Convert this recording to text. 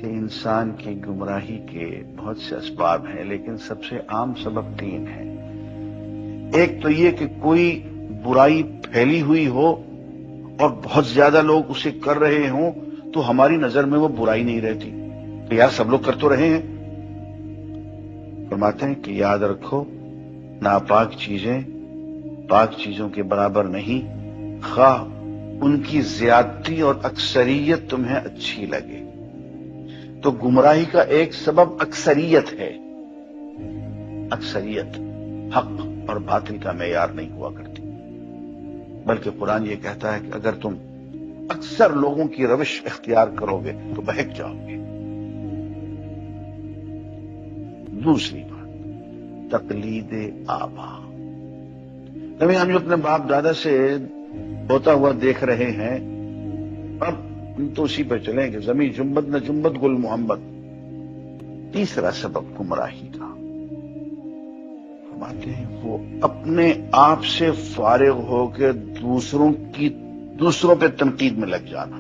کہ انسان کی گمراہی کے بہت سے اسباب ہیں، لیکن سب سے عام سبب 3 ہیں۔ ایک تو یہ کہ کوئی برائی پھیلی ہوئی ہو اور بہت زیادہ لوگ اسے کر رہے ہوں تو ہماری نظر میں وہ برائی نہیں رہتی کہ یار سب لوگ کر تو رہے ہیں۔ فرماتے ہیں کہ یاد رکھو، ناپاک چیزیں پاک چیزوں کے برابر نہیں، خواہ ان کی زیادتی اور اکثریت تمہیں اچھی لگے۔ تو گمراہی کا ایک سبب اکثریت ہے۔ اکثریت حق اور باطل کا معیار نہیں ہوا کرتی، بلکہ قرآن یہ کہتا ہے کہ اگر تم اکثر لوگوں کی روش اختیار کرو گے تو بہک جاؤ گے۔ دوسری بات، تقلید آبا۔ کبھی ہم جو اپنے باپ دادا سے ہوتا ہوا دیکھ رہے ہیں، اب ہم تو اسی پہ چلیں کہ زمین جنبت نہ جنبت گل محمد۔ تیسرا سبب گمراہی کا، فرماتے ہیں وہ اپنے آپ سے فارغ ہو کے دوسروں پہ تنقید میں لگ جانا۔